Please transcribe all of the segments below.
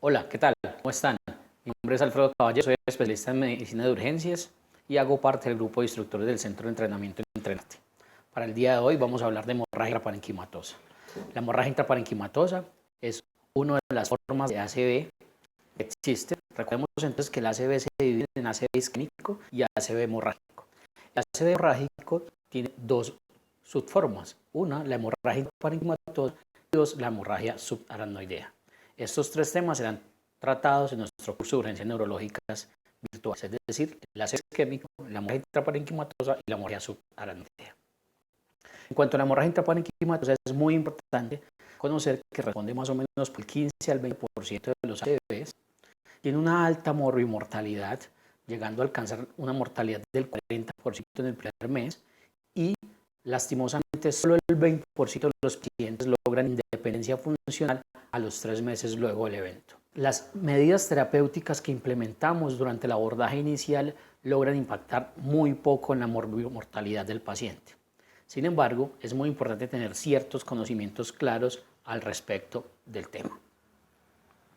Hola, ¿qué tal? ¿Cómo están? Mi nombre es Alfredo Caballero, soy especialista en medicina de urgencias y hago parte del grupo de instructores del Centro de Entrenamiento Entrenate. Para el día de hoy vamos a hablar de hemorragia intraparenquimatosa. La hemorragia intraparenquimatosa es una de las formas de ACV que existe. Recordemos entonces que el ACV se divide en ACV isquémico y ACV hemorrágico. El ACV hemorrágico tiene dos subformas. Una, la hemorragia intraparenquimatosa, y dos, la hemorragia subaracnoidea. Estos tres temas serán tratados en nuestro curso de urgencias neurológicas virtuales, es decir, el ACV isquémico, la hemorragia intraparenquimatosa y la hemorragia subaracnoidea. En cuanto a la hemorragia intraparenquimatosa, es muy importante conocer que responde más o menos por el 15 al 20% de los ACVs, tiene una alta morbimortalidad, llegando a alcanzar una mortalidad del 40% en el primer mes y lastimosamente solo el 20% de los pacientes logran independencia funcional a los 3 meses luego del evento. Las medidas terapéuticas que implementamos durante el abordaje inicial logran impactar muy poco en la morbimortalidad del paciente. Sin embargo, es muy importante tener ciertos conocimientos claros al respecto del tema.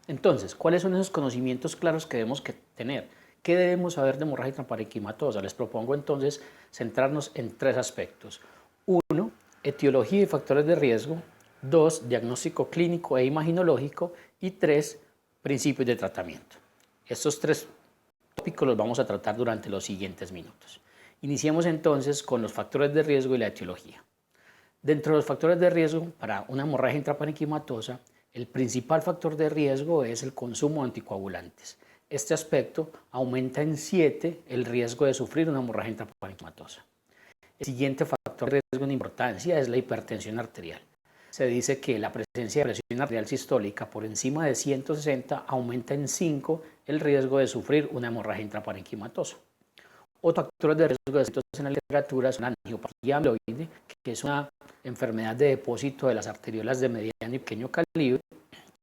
Entonces, ¿cuáles son esos conocimientos claros que debemos tener? ¿Qué debemos saber de hemorragia intraparenquimatosa? Les propongo entonces centrarnos en tres aspectos. Uno, etiología y factores de riesgo. Dos, diagnóstico clínico e imaginológico. Y tres, principios de tratamiento. Estos tres tópicos los vamos a tratar durante los siguientes minutos. Iniciemos entonces con los factores de riesgo y la etiología. Dentro de los factores de riesgo para una hemorragia intraparenquimatosa, el principal factor de riesgo es el consumo de anticoagulantes. Este aspecto aumenta en 7 el riesgo de sufrir una hemorragia intraparenquimatosa. El siguiente factor de riesgo en importancia es la hipertensión arterial. Se dice que la presencia de presión arterial sistólica por encima de 160 aumenta en 5 el riesgo de sufrir una hemorragia intraparenquimatosa. Otros factores de riesgo descritos en la literatura son la angiopatía amiloide, que es una enfermedad de depósito de las arteriolas de mediano y pequeño calibre,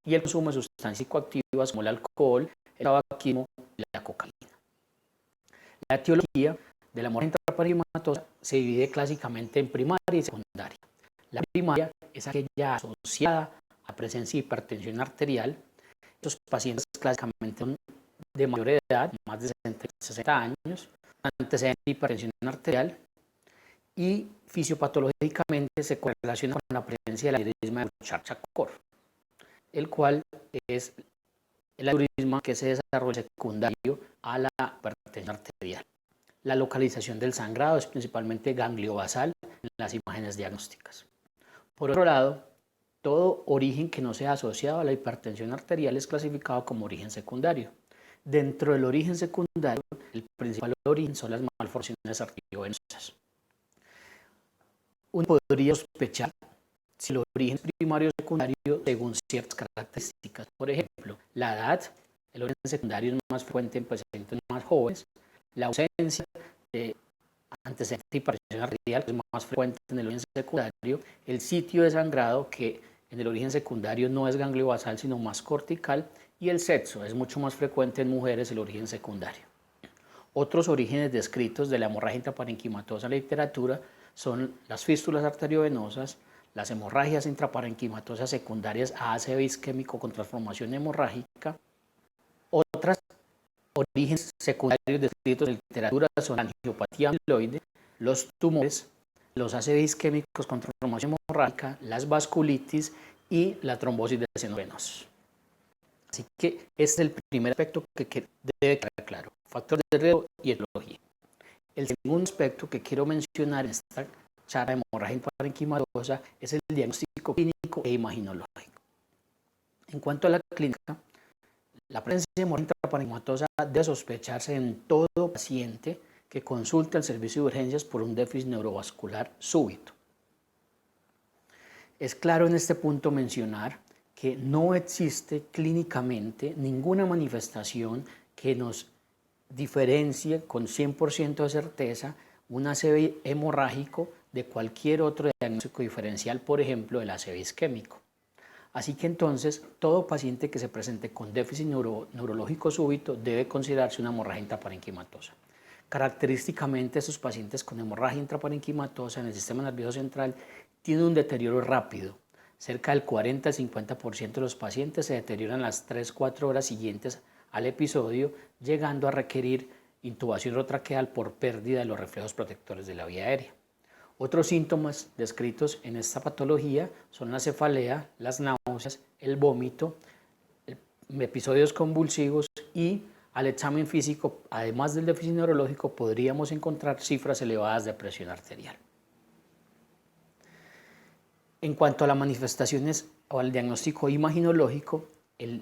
y el consumo de sustancias psicoactivas como el alcohol, el tabaquismo y la cocaína. La etiología de la hemorragia intraparenquimatosa se divide clásicamente en primaria y secundaria. La primaria es aquella asociada a presencia de hipertensión arterial. Estos pacientes clásicamente son de mayor edad, más de 60 años, antecedente de hipertensión arterial y fisiopatológicamente se correlaciona con la presencia del aneurisma de Burchard-Charcot, el cual es el aneurisma que se desarrolla secundario a la hipertensión arterial. La localización del sangrado es principalmente gangliobasal en las imágenes diagnósticas. Por otro lado, todo origen que no sea asociado a la hipertensión arterial es clasificado como origen secundario. Dentro del origen secundario, el principal origen son las malformaciones arteriovenosas. Uno podría sospechar si el origen primario o secundario según ciertas características. Por ejemplo, la edad, el origen secundario es más frecuente en pacientes más jóvenes, la ausencia de antecedentes de hipertensión arterial es más frecuente en el origen secundario, el sitio de sangrado que en el origen secundario no es gangliobasal sino más cortical, y el sexo es mucho más frecuente en mujeres el origen secundario. Otros orígenes descritos de la hemorragia intraparenquimatosa en la literatura son las fístulas arteriovenosas, las hemorragias intraparenquimatosas secundarias a ACV isquémico con transformación hemorrágica. Otros orígenes secundarios descritos en la literatura son la angiopatía amiloide, los tumores, los ACV isquémicos con transformación hemorrágica, las vasculitis y la trombosis de senos venosos. Así que este es el primer aspecto que debe quedar claro, factores de riesgo y etiología. El segundo aspecto que quiero mencionar en esta charla de hemorragia intraparenquimatosa es el diagnóstico clínico e imaginológico. En cuanto a la clínica, la presencia de hemorragia intraparenquimatosa debe sospecharse en todo paciente que consulte al servicio de urgencias por un déficit neurovascular súbito. Es claro en este punto mencionar que no existe clínicamente ninguna manifestación que nos diferencie con 100% de certeza un ACV hemorrágico de cualquier otro diagnóstico diferencial, por ejemplo, el ACV isquémico. Así que entonces, todo paciente que se presente con déficit neurológico súbito debe considerarse una hemorragia intraparenquimatosa. Característicamente, estos pacientes con hemorragia intraparenquimatosa en el sistema nervioso central tienen un deterioro rápido. Cerca del 40 al 50% de los pacientes se deterioran las 3-4 horas siguientes al episodio, llegando a requerir intubación urotraqueal por pérdida de los reflejos protectores de la vía aérea. Otros síntomas descritos en esta patología son la cefalea, las náuseas, el vómito, episodios convulsivos y al examen físico, además del déficit neurológico, podríamos encontrar cifras elevadas de presión arterial. En cuanto a las manifestaciones o al diagnóstico imaginológico, el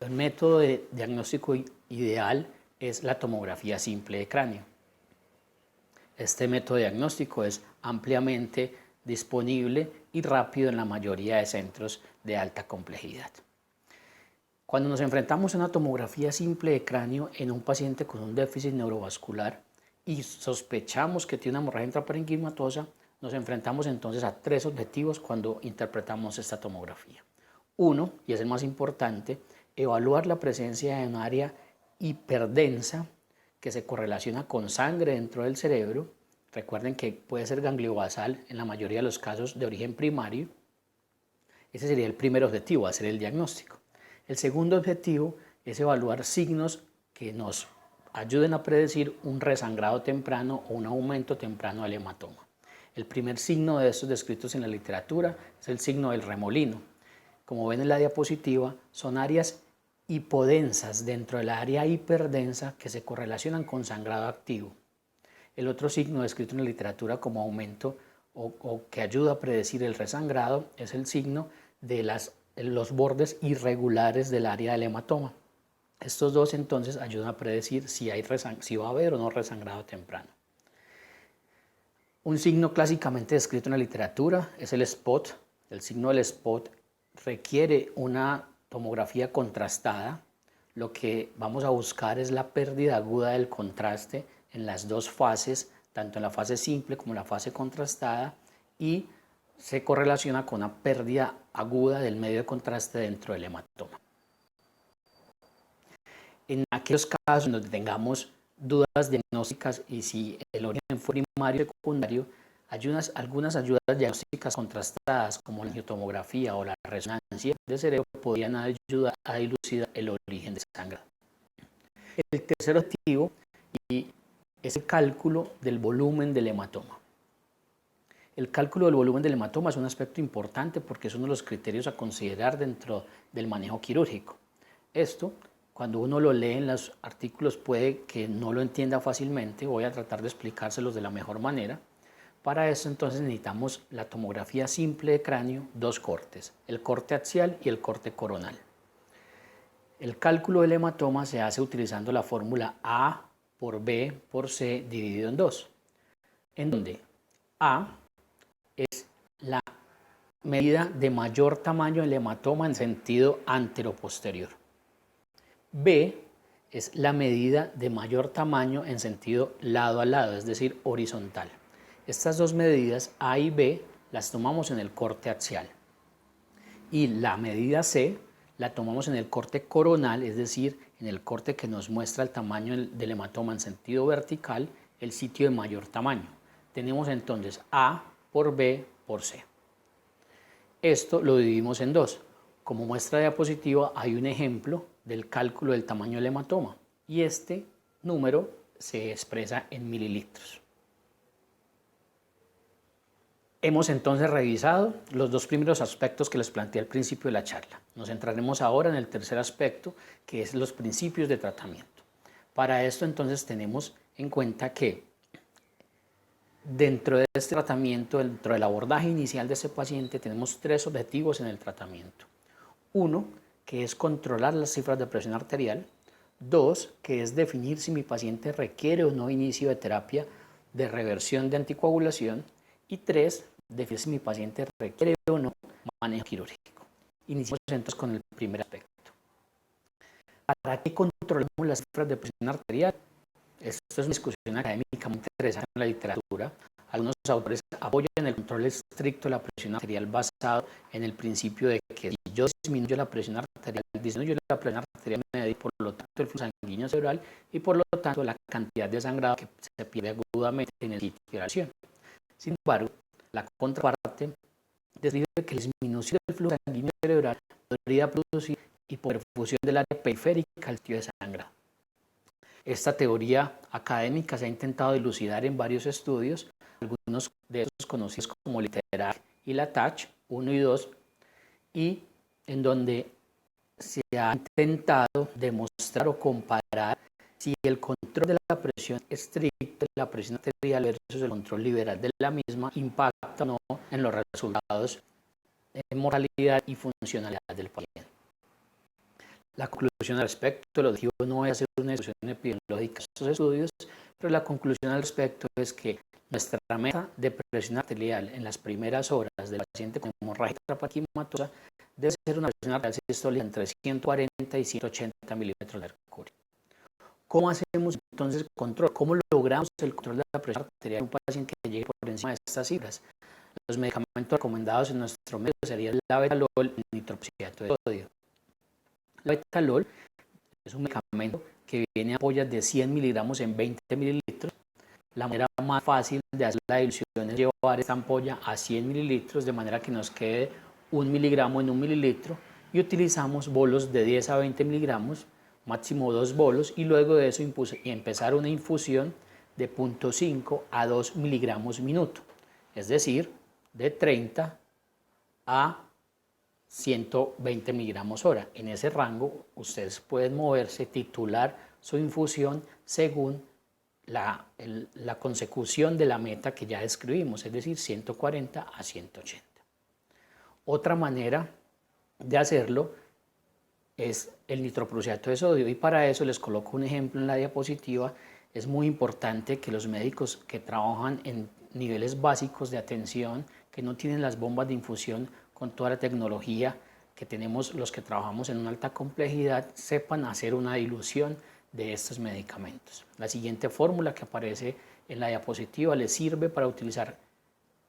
método de diagnóstico ideal es la tomografía simple de cráneo. Este método diagnóstico es ampliamente disponible y rápido en la mayoría de centros de alta complejidad. Cuando nos enfrentamos a una tomografía simple de cráneo en un paciente con un déficit neurovascular y sospechamos que tiene una hemorragia intraparenquimatosa, nos enfrentamos entonces a 3 objetivos cuando interpretamos esta tomografía. Uno, y es el más importante, evaluar la presencia de un área hiperdensa que se correlaciona con sangre dentro del cerebro. Recuerden que puede ser gangliobasal en la mayoría de los casos de origen primario. Ese sería el primer objetivo, hacer el diagnóstico. El segundo objetivo es evaluar signos que nos ayuden a predecir un resangrado temprano o un aumento temprano del hematoma. El primer signo de estos descritos en la literatura es el signo del remolino. Como ven en la diapositiva, son áreas hipodensas dentro del área hiperdensa que se correlacionan con sangrado activo. El otro signo descrito en la literatura como aumento o que ayuda a predecir el resangrado es el signo de los bordes irregulares del área del hematoma. Estos dos entonces ayudan a predecir si va a haber o no resangrado temprano. Un signo clásicamente descrito en la literatura es el spot. El signo del spot requiere una tomografía contrastada. Lo que vamos a buscar es la pérdida aguda del contraste en las dos fases, tanto en la fase simple como en la fase contrastada, y se correlaciona con una pérdida aguda del medio de contraste dentro del hematoma. En aquellos casos en donde tengamos dudas diagnósticas y si el origen fue primario o secundario, algunas ayudas diagnósticas contrastadas como la angiotomografía o la resonancia de cerebro podrían ayudar a dilucidar el origen de sangrado. El tercer objetivo es el cálculo del volumen del hematoma. El cálculo del volumen del hematoma es un aspecto importante porque es uno de los criterios a considerar dentro del manejo quirúrgico. Esto, cuando uno lo lee en los artículos, puede que no lo entienda fácilmente. Voy a tratar de explicárselos de la mejor manera. Para eso entonces necesitamos la tomografía simple de cráneo, 2 cortes, el corte axial y el corte coronal. El cálculo del hematoma se hace utilizando la fórmula A por B por C dividido en 2, en donde A es la medida de mayor tamaño del hematoma en sentido anteroposterior. B es la medida de mayor tamaño en sentido lado a lado, es decir, horizontal. Estas dos medidas, A y B, las tomamos en el corte axial. Y la medida C la tomamos en el corte coronal, es decir, en el corte que nos muestra el tamaño del hematoma en sentido vertical, el sitio de mayor tamaño. Tenemos entonces A por B por C. Esto lo dividimos en 2. Como muestra de diapositiva hay un ejemplo del cálculo del tamaño del hematoma y este número se expresa en mililitros. Hemos entonces revisado los 2 primeros aspectos que les planteé al principio de la charla. Nos centraremos ahora en el tercer aspecto, que es los principios de tratamiento. Para esto entonces tenemos en cuenta que dentro de este tratamiento, dentro del abordaje inicial de este paciente, tenemos 3 objetivos en el tratamiento. 1, que es controlar las cifras de presión arterial. 2, que es definir si mi paciente requiere o no inicio de terapia de reversión de anticoagulación. Y 3, definir si mi paciente requiere o no manejo quirúrgico. Iniciamos entonces con el primer aspecto. ¿Para qué controlamos las cifras de presión arterial? Esto es una discusión académica muy interesante en la literatura. Algunos autores apoyan el control estricto de la presión arterial basado en el principio de que si yo disminuyo la presión arterial, disminuyo la presión arterial media y por lo tanto el flujo sanguíneo cerebral y por lo tanto la cantidad de sangrado que se pierde agudamente en el sitio de la lesión. Sin embargo, la contraparte describe que la disminución del flujo sanguíneo cerebral podría producir hipoperfusión del área periférica al sitio de sangrado. Esta teoría académica se ha intentado dilucidar en varios estudios, algunos de esos conocidos como Literal y Latach 1 y 2, y en donde se ha intentado demostrar o comparar si el control de la presión estricta, la presión arterial versus el control liberal de la misma, impacta o no en los resultados de mortalidad y funcionalidad del paciente. La conclusión al respecto, el objetivo no es hacer una discusión epidemiológica de estos estudios, pero la conclusión al respecto es que nuestra meta de presión arterial en las primeras horas del paciente con hemorragia intraparenquimatosa debe ser una presión arterial sistólica entre 140 y 180 milímetros de mercurio. ¿Cómo hacemos entonces el control? ¿Cómo logramos el control de la presión arterial en un paciente que llegue por encima de estas cifras? Los medicamentos recomendados en nuestro medio serían el labetalol y el nitroprusiato de sodio. El labetalol es un medicamento que viene en ampollas de 100 miligramos en 20 mililitros. La manera más fácil de hacer la dilución es llevar esta ampolla a 100 mililitros de manera que nos quede 1 miligramo en 1 mililitro y utilizamos bolos de 10 a 20 miligramos, máximo 2 bolos, y luego de eso empezar una infusión de 0.5 a 2 miligramos minuto, es decir, de 30 a 120 miligramos hora. En ese rango ustedes pueden moverse, titular su infusión según la consecución de la meta que ya describimos, es decir, 140 a 180. Otra manera de hacerlo es el nitroprusiato de sodio, y para eso les coloco un ejemplo en la diapositiva. Es muy importante que los médicos que trabajan en niveles básicos de atención, que no tienen las bombas de infusión con toda la tecnología que tenemos los que trabajamos en una alta complejidad, sepan hacer una dilución de estos medicamentos. La siguiente fórmula que aparece en la diapositiva les sirve para utilizar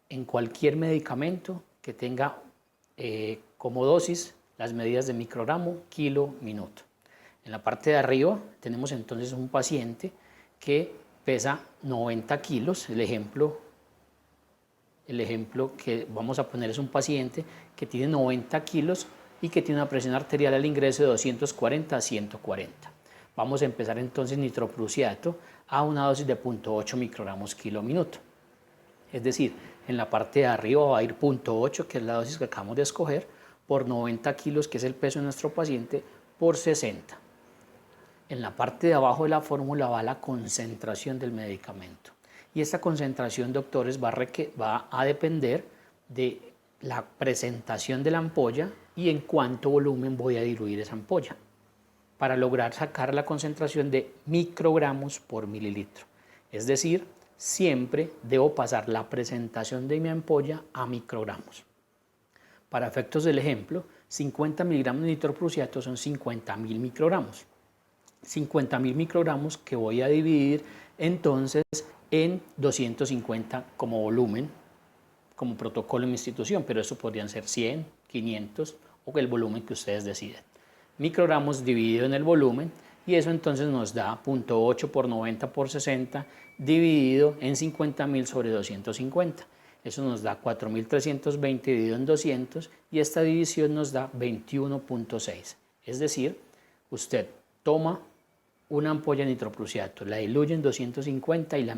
en cualquier medicamento que tenga como dosis las medidas de microgramo, kilo, minuto. En la parte de arriba tenemos entonces un paciente que pesa 90 kilos. El ejemplo que vamos a poner es un paciente que tiene 90 kilos y que tiene una presión arterial al ingreso de 240 a 140. Vamos a empezar entonces nitroprusiato a una dosis de 0.8 microgramos kilo minuto. Es decir, en la parte de arriba va a ir 0.8, que es la dosis que acabamos de escoger, por 90 kilos, que es el peso de nuestro paciente, por 60. En la parte de abajo de la fórmula va la concentración del medicamento. Y esta concentración, doctores, va a depender de la presentación de la ampolla y en cuánto volumen voy a diluir esa ampolla, para lograr sacar la concentración de microgramos por mililitro. Es decir, siempre debo pasar la presentación de mi ampolla a microgramos. Para efectos del ejemplo, 50 miligramos de nitroprusiato son 50.000 microgramos. 50.000 microgramos que voy a dividir entonces en 250 como volumen, como protocolo en mi institución, pero eso podrían ser 100, 500 o el volumen que ustedes deciden. Microgramos dividido en el volumen, y eso entonces nos da 0.8 por 90 por 60 dividido en 50.000 sobre 250. Eso nos da 4.320 dividido en 200, y esta división nos da 21.6. Es decir, usted toma una ampolla de nitroprusiato, la diluye en 250 y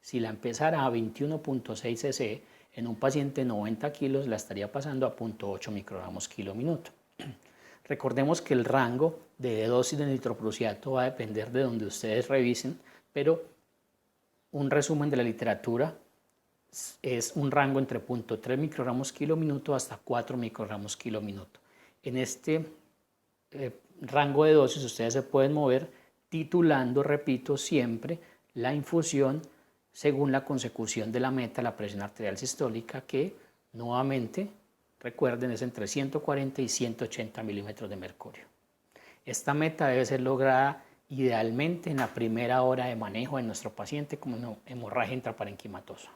si la empezara a 21.6 cc en un paciente de 90 kilos, la estaría pasando a 0.8 microgramos kilo minuto. Recordemos que el rango de dosis de nitroprusiato va a depender de donde ustedes revisen, pero un resumen de la literatura es un rango entre 0.3 microgramos kilo minuto hasta 4 microgramos kilo minuto. En este rango de dosis ustedes se pueden mover titulando, repito, siempre la infusión según la consecución de la meta, la presión arterial sistólica, que nuevamente, recuerden, es entre 140 y 180 milímetros de mercurio. Esta meta debe ser lograda idealmente en la primera hora de manejo de nuestro paciente con una hemorragia intraparenquimatosa.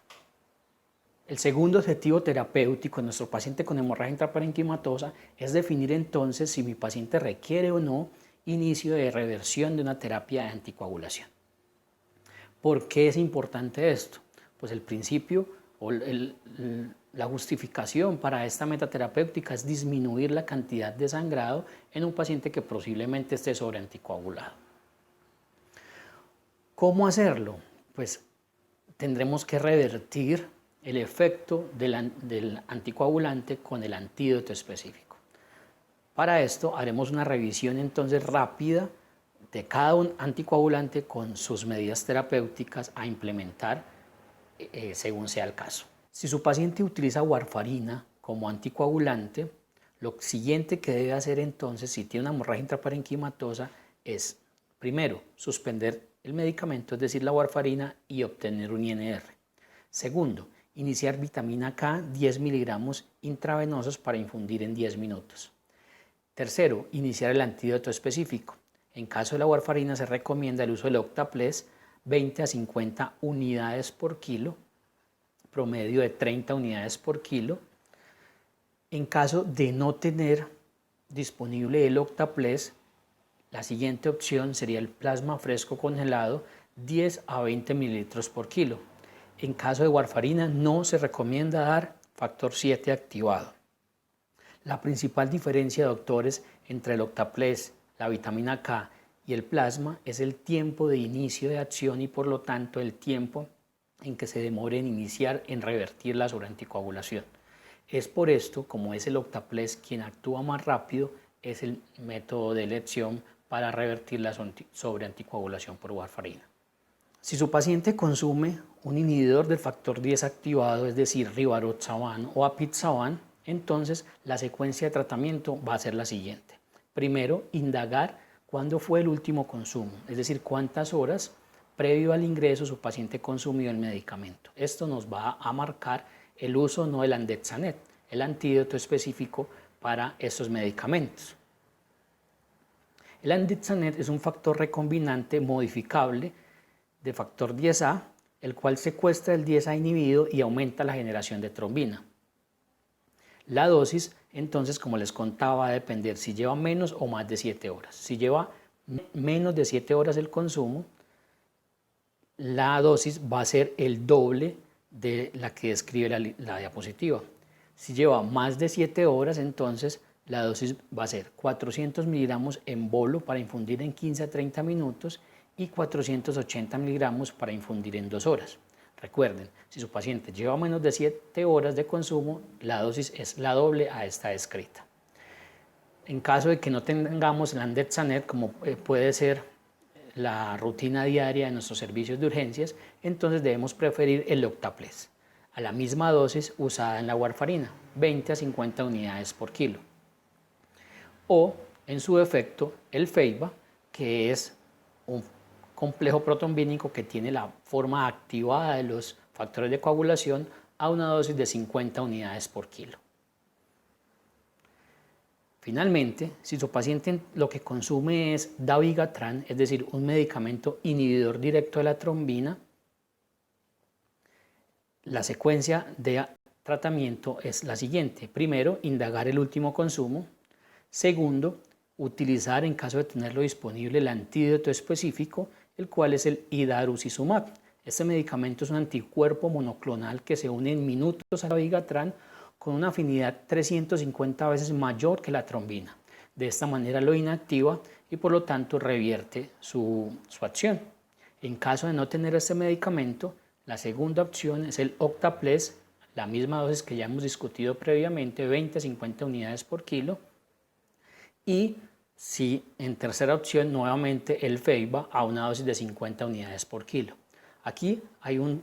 El segundo objetivo terapéutico en nuestro paciente con hemorragia intraparenquimatosa es definir entonces si mi paciente requiere o no inicio de reversión de una terapia de anticoagulación. ¿Por qué es importante esto? Pues el principio o La justificación para esta meta terapéutica es disminuir la cantidad de sangrado en un paciente que posiblemente esté sobreanticoagulado. ¿Cómo hacerlo? Pues tendremos que revertir el efecto del anticoagulante con el antídoto específico. Para esto haremos una revisión entonces rápida de cada un anticoagulante con sus medidas terapéuticas a implementar según sea el caso. Si su paciente utiliza warfarina como anticoagulante, lo siguiente que debe hacer entonces, si tiene una hemorragia intraparenquimatosa, es primero suspender el medicamento, es decir, la warfarina, y obtener un INR. Segundo, iniciar vitamina K 10 miligramos intravenosos para infundir en 10 minutos. Tercero, iniciar el antídoto específico. En caso de la warfarina se recomienda el uso del Octaples 20 a 50 unidades por kilo, promedio de 30 unidades por kilo. En caso de no tener disponible el Octaples, la siguiente opción sería el plasma fresco congelado 10 a 20 mililitros por kilo. En caso de warfarina no se recomienda dar factor 7 activado. La principal diferencia, doctores, entre el Octaples, la vitamina K y el plasma es el tiempo de inicio de acción y por lo tanto el tiempo en que se demore en iniciar en revertir la sobreanticoagulación. Es por esto, como es el Octaples quien actúa más rápido, es el método de elección para revertir la sobreanticoagulación por warfarina. Si su paciente consume un inhibidor del factor 10 activado, es decir, rivaroxaban o apixaban, entonces la secuencia de tratamiento va a ser la siguiente. Primero, indagar cuándo fue el último consumo, es decir, cuántas horas previo al ingreso su paciente consumió el medicamento. Esto nos va a marcar el uso no del Andexanet, el antídoto específico para estos medicamentos. El Andexanet es un factor recombinante modificable de factor 10A, el cual secuestra el 10A inhibido y aumenta la generación de trombina. La dosis, entonces, como les contaba, va a depender si lleva menos o más de 7 horas. Si lleva menos de 7 horas el consumo, la dosis va a ser el doble de la que describe la diapositiva. Si lleva más de 7 horas, entonces la dosis va a ser 400 miligramos en bolo para infundir en 15 a 30 minutos y 480 miligramos para infundir en 2 horas. Recuerden, si su paciente lleva menos de 7 horas de consumo, la dosis es la doble a esta descrita. En caso de que no tengamos el Andexanet, como puede ser la rutina diaria de nuestros servicios de urgencias, entonces debemos preferir el Octaples, a la misma dosis usada en la warfarina, 20 a 50 unidades por kilo. O, en su defecto, el Feiba, que es un complejo protrombínico que tiene la forma activada de los factores de coagulación a una dosis de 50 unidades por kilo. Finalmente, si su paciente lo que consume es dabigatran, es decir, un medicamento inhibidor directo de la trombina, la secuencia de tratamiento es la siguiente. Primero, indagar el último consumo. Segundo, utilizar, en caso de tenerlo disponible, el antídoto específico, el cual es el idarucizumab. Este medicamento es un anticuerpo monoclonal que se une en minutos a dabigatran con una afinidad 350 veces mayor que la trombina. De esta manera lo inactiva y por lo tanto revierte su acción. En caso de no tener este medicamento, la segunda opción es el Octaples, la misma dosis que ya hemos discutido previamente, 20 a 50 unidades por kilo. Y si en tercera opción, nuevamente el Feiba a una dosis de 50 unidades por kilo. Aquí hay un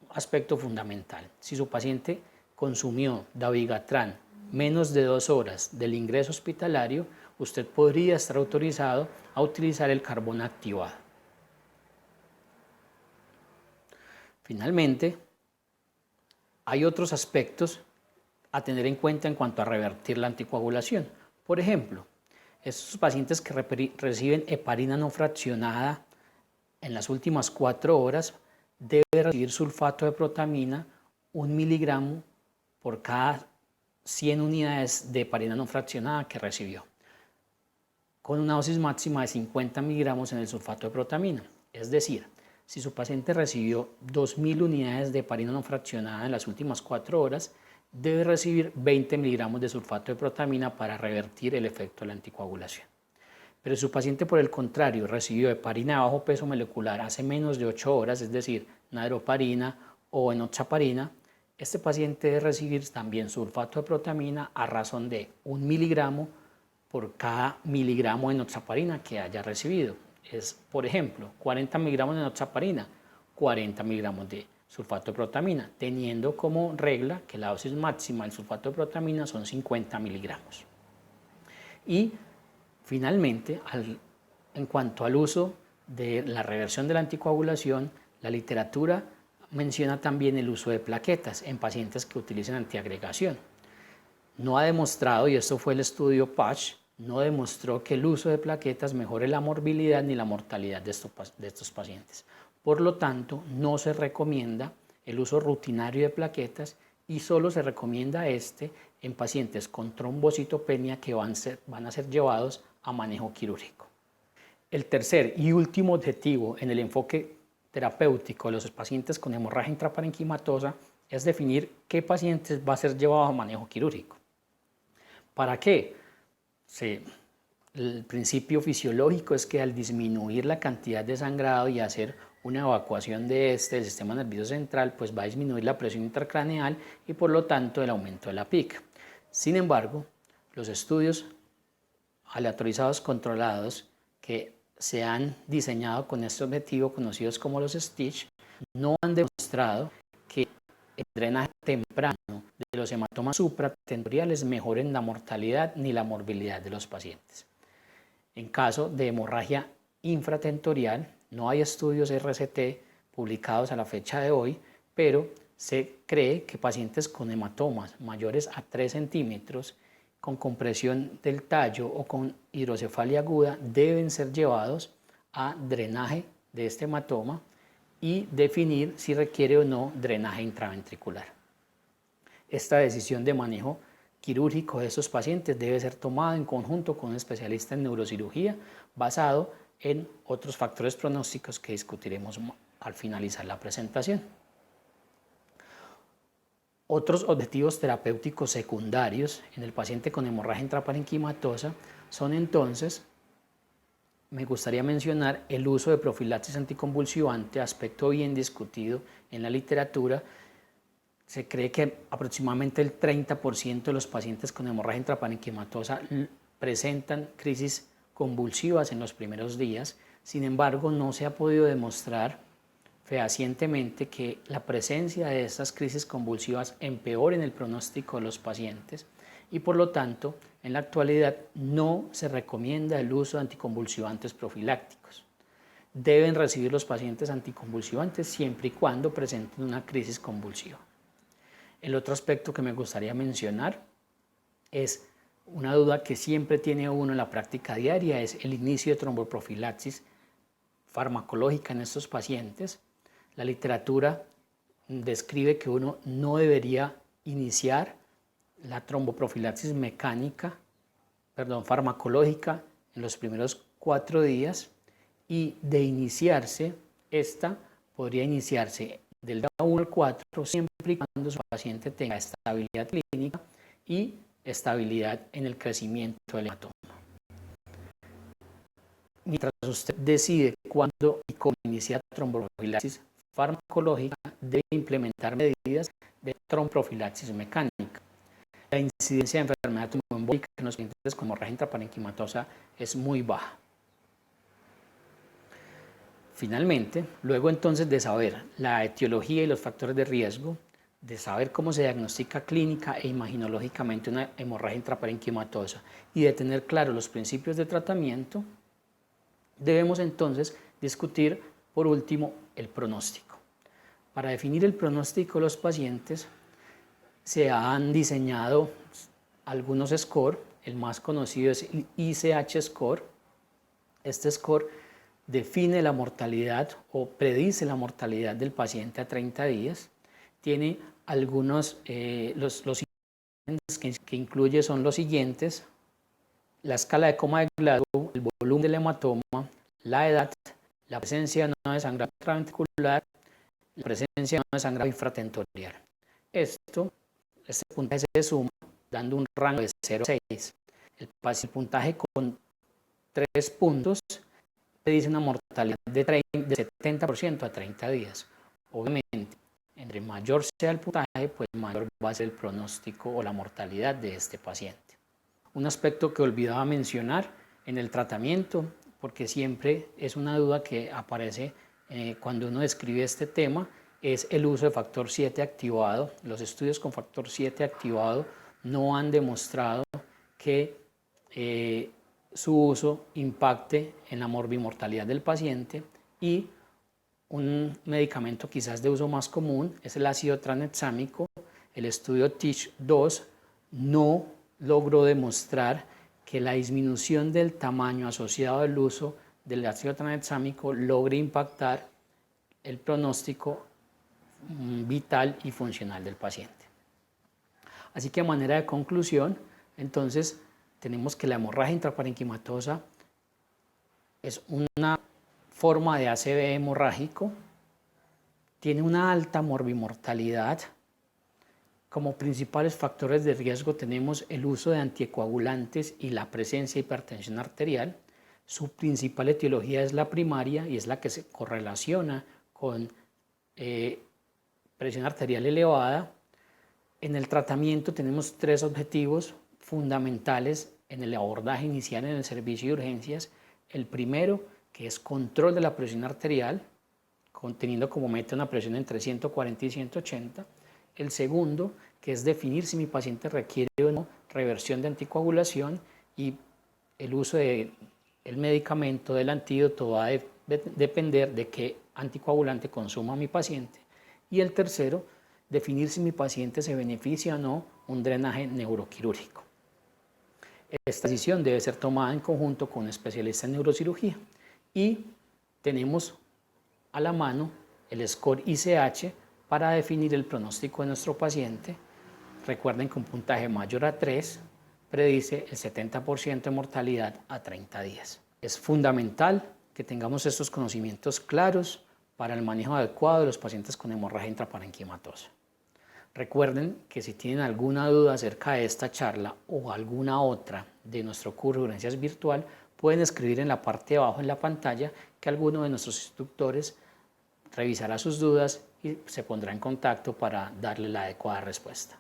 aspecto fundamental. Si su paciente consumió dabigatran menos de 2 horas del ingreso hospitalario, usted podría estar autorizado a utilizar el carbón activado. Finalmente, hay otros aspectos a tener en cuenta en cuanto a revertir la anticoagulación. Por ejemplo, estos pacientes que reciben heparina no fraccionada en las últimas 4 horas deben recibir sulfato de protamina 1 miligramo por cada 100 unidades de heparina no fraccionada que recibió, con una dosis máxima de 50 miligramos en el sulfato de protamina. Es decir, si su paciente recibió 2000 unidades de heparina no fraccionada en las últimas 4 horas, debe recibir 20 miligramos de sulfato de protamina para revertir el efecto de la anticoagulación. Pero si su paciente, por el contrario, recibió heparina de bajo peso molecular hace menos de 8 horas, es decir, nadoparina o enoxaparina, este paciente debe recibir también sulfato de protamina a razón de 1 miligramo por cada miligramo de enoxaparina que haya recibido. Es, por ejemplo, 40 miligramos de enoxaparina, 40 miligramos de sulfato de protamina, teniendo como regla que la dosis máxima del sulfato de protamina son 50 miligramos. Y finalmente, en cuanto al uso de la reversión de la anticoagulación, la literatura menciona también el uso de plaquetas en pacientes que utilizan antiagregación. No ha demostrado, y esto fue el estudio PASH, no demostró que el uso de plaquetas mejore la morbilidad ni la mortalidad de estos pacientes. Por lo tanto, no se recomienda el uso rutinario de plaquetas y solo se recomienda en pacientes con trombocitopenia que van a ser llevados a manejo quirúrgico. El tercer y último objetivo en el enfoque terapéutico de los pacientes con hemorragia intraparenquimatosa es definir qué pacientes va a ser llevado a manejo quirúrgico. ¿Para qué? El principio fisiológico es que al disminuir la cantidad de sangrado y hacer una evacuación del sistema nervioso central, pues va a disminuir la presión intracraneal y por lo tanto el aumento de la PIC. Sin embargo, los estudios aleatorizados controlados que se han diseñado con este objetivo, conocidos como los STITCH, no han demostrado que el drenaje temprano de los hematomas supratentoriales mejoren la mortalidad ni la morbilidad de los pacientes. En caso de hemorragia infratentorial, no hay estudios RCT publicados a la fecha de hoy, pero se cree que pacientes con hematomas mayores a 3 centímetros, con compresión del tallo o con hidrocefalia aguda, deben ser llevados a drenaje de este hematoma y definir si requiere o no drenaje intraventricular. Esta decisión de manejo quirúrgico de estos pacientes debe ser tomada en conjunto con un especialista en neurocirugía basado en otros factores pronósticos que discutiremos al finalizar la presentación. Otros objetivos terapéuticos secundarios en el paciente con hemorragia intraparenquimatosa son entonces, me gustaría mencionar el uso de profilaxis anticonvulsivante, aspecto bien discutido en la literatura. Se cree que aproximadamente el 30% de los pacientes con hemorragia intraparenquimatosa presentan crisis convulsivas en los primeros días. Sin embargo, no se ha podido demostrar fehacientemente que la presencia de estas crisis convulsivas empeoren el pronóstico de los pacientes y por lo tanto en la actualidad no se recomienda el uso de anticonvulsivantes profilácticos. Deben recibir los pacientes anticonvulsivantes siempre y cuando presenten una crisis convulsiva. El otro aspecto que me gustaría mencionar es una duda que siempre tiene uno en la práctica diaria, es el inicio de tromboprofilaxis farmacológica en estos pacientes. La literatura describe que uno no debería iniciar la tromboprofilaxis farmacológica en los primeros 4 días y de iniciarse, esta podría iniciarse del día 1 al 4 siempre y cuando su paciente tenga estabilidad clínica y estabilidad en el crecimiento del hematoma. Mientras usted decide cuándo y cómo iniciar tromboprofilaxis farmacológica, debe implementar medidas de tromboprofilaxis mecánica. La incidencia de enfermedad tromboembólica en los pacientes con hemorragia intraparenquimatosa es muy baja. Finalmente, luego entonces de saber la etiología y los factores de riesgo, de saber cómo se diagnostica clínica e imaginológicamente una hemorragia intraparenquimatosa y de tener claros los principios de tratamiento, debemos entonces discutir por último el pronóstico. Para definir el pronóstico de los pacientes se han diseñado algunos scores, el más conocido es el ICH score. Este score define la mortalidad o predice la mortalidad del paciente a 30 días. Tiene algunos, los indicadores que incluye son los siguientes: la escala de coma de Glasgow, el volumen del hematoma, la edad, la presencia no de sangrado intraventricular, la presencia no de sangrado infratentorial. Esto este puntaje se suma dando un rango de 0 a 6. El puntaje con 3 puntos te dice una mortalidad de 70% a 30 días. Obviamente, entre mayor sea el puntaje, pues mayor va a ser el pronóstico o la mortalidad de este paciente. Un aspecto que olvidaba mencionar en el tratamiento, porque siempre es una duda que aparece cuando uno describe este tema, es el uso de factor 7 activado. Los estudios con factor 7 activado no han demostrado que su uso impacte en la morbimortalidad del paciente, y un medicamento quizás de uso más común es el ácido tranexámico. El estudio TEACH-2 no logró demostrar que la disminución del tamaño asociado al uso del ácido tranexámico logre impactar el pronóstico vital y funcional del paciente. Así que a manera de conclusión, entonces, tenemos que la hemorragia intraparenquimatosa es una forma de ACV hemorrágico, tiene una alta morbimortalidad. Como principales factores de riesgo tenemos el uso de anticoagulantes y la presencia de hipertensión arterial. Su principal etiología es la primaria y es la que se correlaciona con presión arterial elevada. En el tratamiento tenemos 3 objetivos fundamentales en el abordaje inicial en el servicio de urgencias. El primero, que es control de la presión arterial, teniendo como meta una presión entre 140 y 180. El segundo, que es definir si mi paciente requiere o no reversión de anticoagulación, y el uso del medicamento, del antídoto, va a depender de qué anticoagulante consuma mi paciente. Y el tercero, definir si mi paciente se beneficia o no un drenaje neuroquirúrgico. Esta decisión debe ser tomada en conjunto con un especialista en neurocirugía, y tenemos a la mano el score ICH para definir el pronóstico de nuestro paciente. Recuerden que un puntaje mayor a 3 predice el 70% de mortalidad a 30 días. Es fundamental que tengamos estos conocimientos claros para el manejo adecuado de los pacientes con hemorragia intraparenquimatosa. Recuerden que si tienen alguna duda acerca de esta charla o alguna otra de nuestro curso de urgencias virtual, pueden escribir en la parte de abajo en la pantalla, que alguno de nuestros instructores revisará sus dudas y se pondrá en contacto para darle la adecuada respuesta.